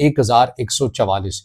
1144।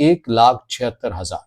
1,76,000।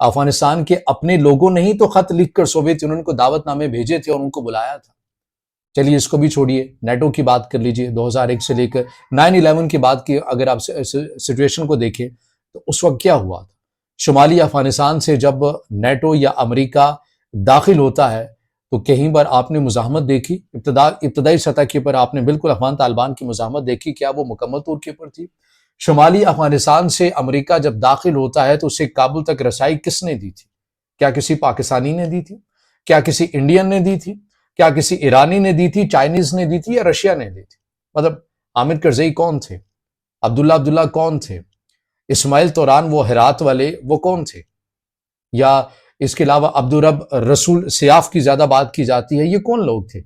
افغانستان کے اپنے لوگوں نے ہی تو خط لکھ کر سوویت یونین کو دعوت نامے بھیجے تھے اور ان کو بلایا تھا۔ چلیے اس کو بھی چھوڑیے، نیٹو کی بات کر لیجئے، 2001 سے لے کر 9/11 کی بات کی اگر آپ سچویشن کو دیکھیں تو اس وقت کیا ہوا تھا؟ شمالی افغانستان سے جب نیٹو یا امریکہ داخل ہوتا ہے تو کہیں پر آپ نے مزاحمت دیکھی؟ ابتدائی سطح کے اوپر آپ نے بالکل افغان طالبان کی مزاحمت دیکھی، کیا وہ مکمل طور کے اوپر تھی؟ شمالی افغانستان سے امریکہ جب داخل ہوتا ہے تو اسے کابل تک رسائی کس نے دی تھی؟ کیا کسی پاکستانی نے دی تھی؟ کیا کسی انڈین نے دی تھی؟ کیا کسی ایرانی نے دی تھی، چائنیز نے دی تھی یا رشیا نے دی تھی؟ مطلب حامد کرزئی کون تھے؟ عبداللہ کون تھے؟ اسماعیل توران وہ ہرات والے وہ کون تھے؟ یا اس کے علاوہ عبدالرب رسول سیاف کی زیادہ بات کی جاتی ہے، یہ کون لوگ تھے؟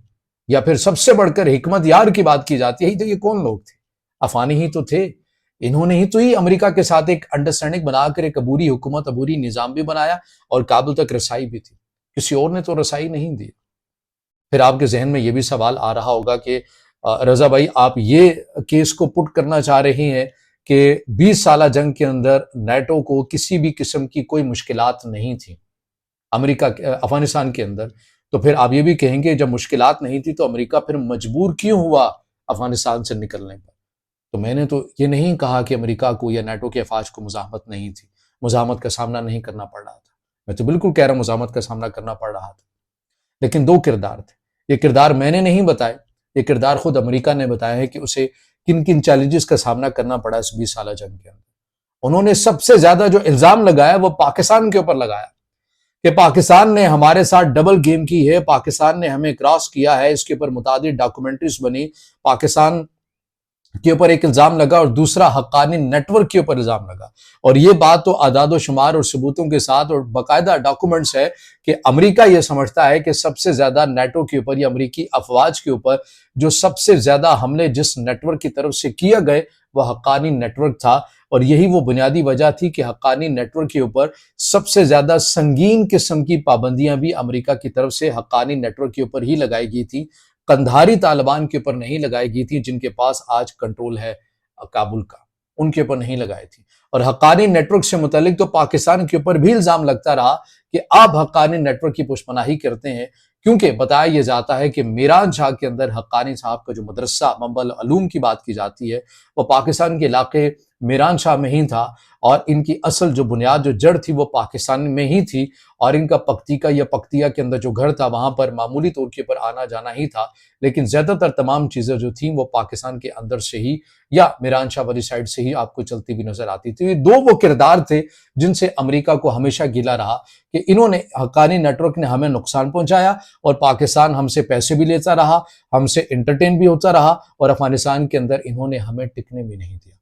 یا پھر سب سے بڑھ کر حکمت یار کی بات کی جاتی ہے، تو یہ کون لوگ تھے؟ افغانی ہی تو تھے، انہوں نے ہی تو امریکہ کے ساتھ ایک انڈرسٹینڈنگ بنا کر ایک عبوری حکومت، عبوری نظام بھی بنایا اور کابل تک رسائی بھی تھی، کسی اور نے تو رسائی نہیں دی۔ پھر آپ کے ذہن میں یہ بھی سوال آ رہا ہوگا کہ رضا بھائی آپ یہ کیس کو پٹ کرنا چاہ رہے ہیں کہ 20 سالہ جنگ کے اندر نیٹو کو کسی بھی قسم کی کوئی مشکلات نہیں تھی امریکہ افغانستان کے اندر، تو پھر آپ یہ بھی کہیں گے جب مشکلات نہیں تھی تو امریکہ پھر مجبور کیوں ہوا افغانستان سے نکلنے پر؟ تو میں نے تو یہ نہیں کہا کہ امریکہ کو یا نیٹو کے افواج کو مزاحمت نہیں تھی، مزاحمت کا سامنا نہیں کرنا پڑ رہا تھا، میں تو بالکل کہہ رہا ہوں مزاحمت کا سامنا کرنا پڑ رہا تھا، لیکن دو کردار تھے۔ یہ کردار میں نے نہیں بتائے، یہ کردار خود امریکہ نے بتایا ہے کہ اسے کن کن چیلنجز کا سامنا کرنا پڑا اس 20 سالہ جنگ کے اندر۔ انہوں نے سب سے زیادہ جو الزام لگایا وہ پاکستان کے اوپر لگایا کہ پاکستان نے ہمارے ساتھ ڈبل گیم کی ہے، پاکستان نے ہمیں کراس کیا ہے، اس کے اوپر متعدد ڈاکومنٹریز بنی، پاکستان کے اوپر ایک الزام لگا اور دوسرا حقانی نیٹ ورک کے اوپر الزام لگا، اور یہ بات تو اعداد و شمار اور ثبوتوں کے ساتھ اور باقاعدہ ڈاکومنٹس ہے کہ امریکہ یہ سمجھتا ہے کہ سب سے زیادہ نیٹو کے اوپر یا امریکی افواج کے اوپر جو سب سے زیادہ حملے جس نیٹ ورک کی طرف سے کیا گئے وہ حقانی نیٹ ورک تھا، اور یہی وہ بنیادی وجہ تھی کہ حقانی نیٹ ورک کے اوپر سب سے زیادہ سنگین قسم کی پابندیاں بھی امریکہ کی طرف سے حقانی نیٹ ورک کے اوپر ہی لگائی گئی تھی، قندھاری طالبان کے اوپر نہیں لگائی گئی تھی جن کے پاس آج کنٹرول ہے کابل کا، ان کے اوپر نہیں لگائی تھی۔ اور حقانی نیٹ ورک سے متعلق تو پاکستان کے اوپر بھی الزام لگتا رہا کہ آپ حقانی نیٹ ورک کی پشپناہی کرتے ہیں، کیونکہ بتایا یہ جاتا ہے کہ میران شاہ کے اندر حقانی صاحب کا جو مدرسہ منبع العلوم کی بات کی جاتی ہے وہ پاکستان کے علاقے میران شاہ میں ہی تھا، اور ان کی اصل جو بنیاد جو جڑ تھی وہ پاکستان میں ہی تھی، اور ان کا پکتیکا یا پکتیا کے اندر جو گھر تھا وہاں پر معمولی طور کے پر آنا جانا ہی تھا، لیکن زیادہ تر تمام چیزیں جو تھیں وہ پاکستان کے اندر سے ہی یا میران شاہ والی سائڈ سے ہی آپ کو چلتی بھی نظر آتی تھی۔ یہ دو وہ کردار تھے جن سے امریکہ کو ہمیشہ گلا رہا کہ انہوں نے حقانی نیٹ ورک نے ہمیں نقصان پہنچایا، اور پاکستان ہم سے پیسے بھی لیتا رہا، ہم سے انٹرٹین بھی ہوتا رہا، اور افغانستان کے اندر انہوں نے ہمیں ٹکنے بھی نہیں دیا۔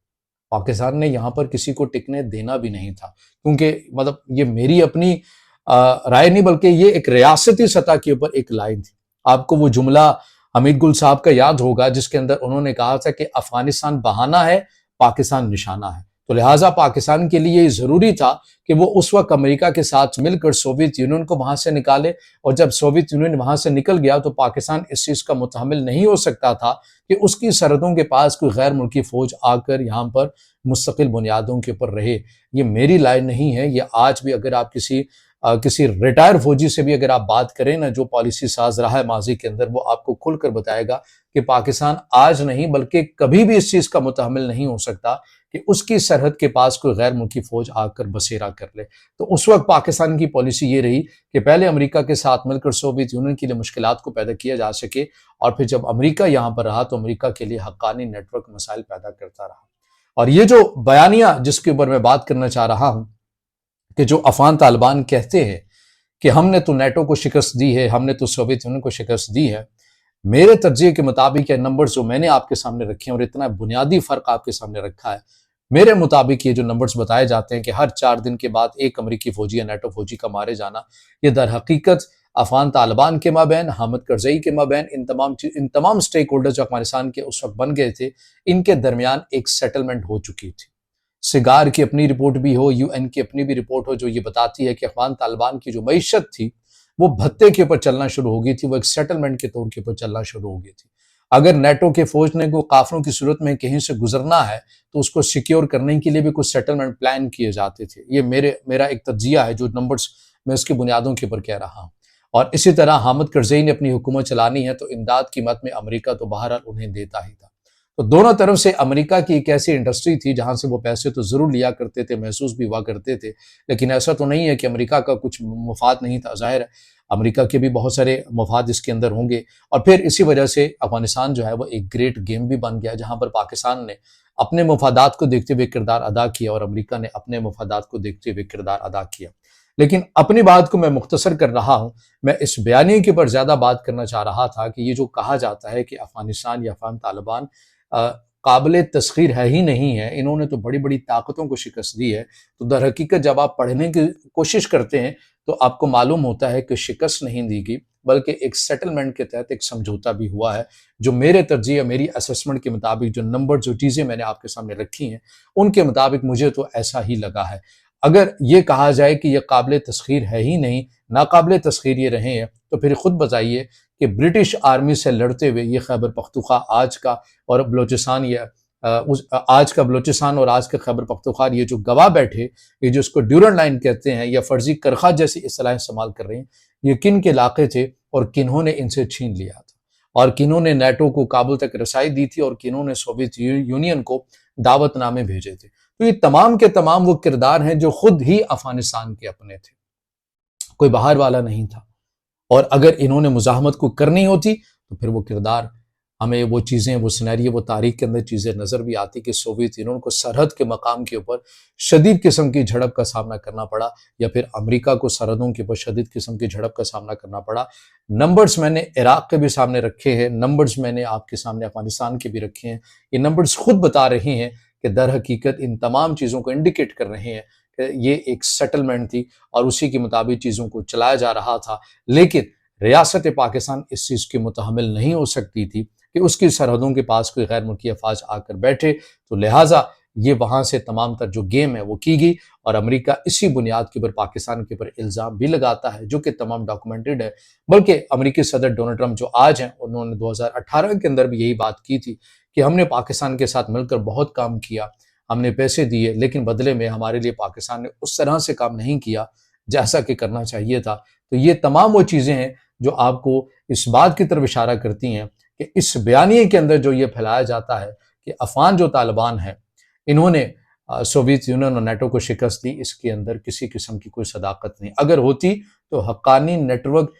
پاکستان نے یہاں پر کسی کو ٹکنے دینا بھی نہیں تھا، کیونکہ مطلب یہ میری اپنی رائے نہیں بلکہ یہ ایک ریاستی سطح کے اوپر ایک لائن تھی۔ آپ کو وہ جملہ حمید گل صاحب کا یاد ہوگا جس کے اندر انہوں نے کہا تھا کہ افغانستان بہانہ ہے، پاکستان نشانہ ہے، تو لہٰذا پاکستان کے لیے یہ ضروری تھا کہ وہ اس وقت امریکہ کے ساتھ مل کر سوویت یونین کو وہاں سے نکالے، اور جب سوویت یونین وہاں سے نکل گیا تو پاکستان اس چیز کا متحمل نہیں ہو سکتا تھا کہ اس کی سرحدوں کے پاس کوئی غیر ملکی فوج آ کر یہاں پر مستقل بنیادوں کے اوپر رہے۔ یہ میری لائن نہیں ہے، یہ آج بھی اگر آپ کسی ریٹائر فوجی سے بھی اگر آپ بات کریں نا جو پالیسی ساز رہا ہے ماضی کے اندر، وہ آپ کو کھل کر بتائے گا کہ پاکستان آج نہیں بلکہ کبھی بھی اس چیز کا متحمل نہیں ہو سکتا کہ اس کی سرحد کے پاس کوئی غیر ملکی فوج آ کر بسیرا کر لے۔ تو اس وقت پاکستان کی پالیسی یہ رہی کہ پہلے امریکہ کے ساتھ مل کر سوویت یونین کے لیے مشکلات کو پیدا کیا جا سکے، اور پھر جب امریکہ یہاں پر رہا تو امریکہ کے لیے حقانی نیٹ ورک مسائل پیدا کرتا رہا۔ اور یہ جو بیانیہ جس کے اوپر میں بات کرنا چاہ رہا ہوں کہ جو افغان طالبان کہتے ہیں کہ ہم نے تو نیٹو کو شکست دی ہے، ہم نے تو سوویت یونین کو شکست دی ہے، میرے تجزیے کے مطابق یہ نمبرز جو میں نے آپ کے سامنے رکھے ہیں اور اتنا بنیادی فرق آپ کے سامنے رکھا ہے، میرے مطابق یہ جو نمبرز بتائے جاتے ہیں کہ ہر 4 دن کے بعد ایک امریکی فوجی یا نیٹو فوجی کا مارے جانا، یہ در حقیقت افغان طالبان کے مابین، حامد کرزئی کے مابین، ان تمام سٹیک ہولڈر جو افغانستان کے اس وقت بن گئے تھے، ان کے درمیان ایک سیٹلمنٹ ہو چکی تھی۔ سگار کی اپنی رپورٹ بھی ہو، یو این کی اپنی بھی رپورٹ ہو جو یہ بتاتی ہے کہ افغان طالبان کی جو معیشت تھی وہ بھتے کے اوپر چلنا شروع ہو گئی تھی، وہ ایک سیٹلمنٹ کے طور کے اوپر چلنا شروع ہو گئی تھی۔ اگر نیٹو کے فوج نے کو قافلوں کی صورت میں کہیں سے گزرنا ہے تو اس کو سیکیور کرنے کے لیے بھی کچھ سیٹلمنٹ پلان کیے جاتے تھے. یہ میرا ایک تجزیہ ہے جو نمبرز میں اس کی بنیادوں کے اوپر کہہ رہا ہوں. اور اسی طرح حامد کرزئی نے اپنی حکومت چلانی ہے تو امداد کی مد میں امریکہ تو بہرحال انہیں دیتا ہی تھا. تو دونوں طرف سے امریکہ کی ایک ایسی انڈسٹری تھی جہاں سے وہ پیسے تو ضرور لیا کرتے تھے، محسوس بھی ہوا کرتے تھے، لیکن ایسا تو نہیں ہے کہ امریکہ کا کچھ مفاد نہیں تھا. ظاہر ہے امریکہ کے بھی بہت سارے مفاد اس کے اندر ہوں گے. اور پھر اسی وجہ سے افغانستان جو ہے وہ ایک گریٹ گیم بھی بن گیا جہاں پر پاکستان نے اپنے مفادات کو دیکھتے ہوئے کردار ادا کیا اور امریکہ نے اپنے مفادات کو دیکھتے ہوئے کردار ادا کیا. لیکن اپنی بات کو میں مختصر کر رہا ہوں. میں اس بیانیے کے اوپر زیادہ بات کرنا چاہ رہا تھا کہ یہ جو کہا جاتا ہے کہ افغانستان یا افغان طالبان قابل تسخیر ہے ہی نہیں ہے، انہوں نے تو بڑی بڑی طاقتوں کو شکست دی ہے، تو در حقیقت جب آپ پڑھنے کی کوشش کرتے ہیں تو آپ کو معلوم ہوتا ہے کہ شکست نہیں دی گئی بلکہ ایک سیٹلمنٹ کے تحت ایک سمجھوتا بھی ہوا ہے. جو میرے ترجیح میری اسسمنٹ کے مطابق جو نمبر جو چیزیں میں نے آپ کے سامنے رکھی ہیں ان کے مطابق مجھے تو ایسا ہی لگا ہے. اگر یہ کہا جائے کہ یہ قابل تسخیر ہے ہی نہیں، ناقابل تسخیر یہ رہے ہیں، تو پھر خود بتائیے کہ برٹش آرمی سے لڑتے ہوئے یہ خیبر پختونخوا آج کا اور بلوچستان آج کا بلوچستان اور آج کا خیبر پختونخوا یہ جو گواہ بیٹھے، یہ جو اس کو ڈیورنڈ لائن کہتے ہیں یا فرضی کرخا جیسی اصطلاحیں استعمال کر رہے ہیں، یہ کن کے علاقے تھے اور کنہوں نے ان سے چھین لیا تھا اور کنہوں نے نیٹو کو کابل تک رسائی دی تھی اور کنہوں نے سوویت یونین کو دعوت نامے بھیجے تھے. تو یہ تمام کے تمام وہ کردار ہیں جو خود ہی افغانستان کے اپنے تھے، کوئی باہر والا نہیں تھا. اور اگر انہوں نے مزاحمت کو کرنی ہوتی تو پھر وہ کردار ہمیں وہ چیزیں وہ سینیریو وہ تاریخ کے اندر چیزیں نظر بھی آتی کہ سوویت یونین کو سرحد کے مقام کے اوپر شدید قسم کی جھڑپ کا سامنا کرنا پڑا یا پھر امریکہ کو سرحدوں کے اوپر شدید قسم کی جھڑپ کا سامنا کرنا پڑا. نمبرز میں نے عراق کے بھی سامنے رکھے ہیں، نمبرز میں نے آپ کے سامنے افغانستان کے بھی رکھے ہیں. یہ نمبرز خود بتا رہے ہیں کہ در حقیقت ان تمام چیزوں کو انڈیکیٹ کر رہے ہیں کہ یہ ایک سیٹلمنٹ تھی اور اسی کے مطابق چیزوں کو چلایا جا رہا تھا. لیکن ریاست پاکستان اس چیز کی متحمل نہیں ہو سکتی تھی کہ اس کی سرحدوں کے پاس کوئی غیر ملکی افواج آ کر بیٹھے، تو لہٰذا یہ وہاں سے تمام تر جو گیم ہے وہ کی گئی اور امریکہ اسی بنیاد کے اوپر پاکستان کے اوپر الزام بھی لگاتا ہے جو کہ تمام ڈاکومنٹڈ ہے. بلکہ امریکی صدر ڈونلڈ ٹرمپ جو آج ہیں انہوں نے 2018 کے اندر بھی یہی بات کی تھی کہ ہم نے پاکستان کے ساتھ مل کر بہت کام کیا، ہم نے پیسے دیے، لیکن بدلے میں ہمارے لیے پاکستان نے اس طرح سے کام نہیں کیا جیسا کہ کرنا چاہیے تھا. تو یہ تمام وہ چیزیں ہیں جو آپ کو اس بات کی طرف اشارہ کرتی ہیں کہ اس بیانیے کے اندر جو یہ پھیلایا جاتا ہے کہ افغان جو طالبان ہیں انہوں نے سوویت یونین اور نیٹو کو شکست دی، اس کے اندر کسی قسم کی کوئی صداقت نہیں. اگر ہوتی تو حقانی نیٹ ورک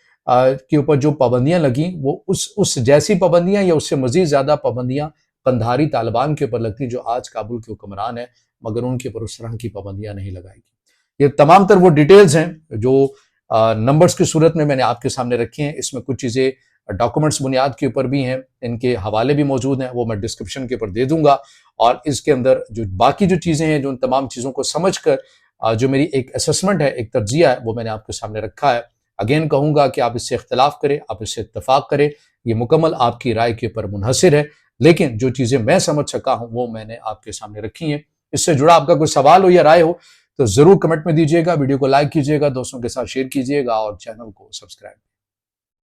کے اوپر جو پابندیاں لگیں وہ اس جیسی پابندیاں یا اس سے مزید زیادہ پابندیاں قندھاری طالبان کے اوپر لگتی جو آج کابل کے حکمران ہیں، مگر ان کے اوپر اس طرح کی پابندیاں نہیں لگائی گئی. یہ تمام تر وہ ڈیٹیلز ہیں جو نمبرز کی صورت میں نے آپ کے سامنے رکھے ہیں. اس میں کچھ چیزیں ڈاکومنٹس بنیاد کے اوپر بھی ہیں، ان کے حوالے بھی موجود ہیں، وہ میں ڈسکرپشن کے اوپر دے دوں گا. اور اس کے اندر جو باقی جو چیزیں ہیں جو ان تمام چیزوں کو سمجھ کر جو میری ایک اسسمنٹ ہے، ایک تجزیہ ہے، وہ میں نے آپ کے سامنے رکھا ہے. اگین کہوں گا کہ آپ اس سے اختلاف کریں، آپ اس سے اتفاق کریں، یہ مکمل آپ کی رائے کے اوپر منحصر ہے. لیکن جو چیزیں میں سمجھ سکا ہوں وہ میں نے آپ کے سامنے رکھی ہیں. اس سے جڑا آپ کا کوئی سوال ہو یا رائے ہو تو ضرور کمنٹ میں دیجیے گا، ویڈیو کو لائک کیجیے گا، دوستوں کے ساتھ شیئر کیجیے گا اور چینل کو سبسکرائب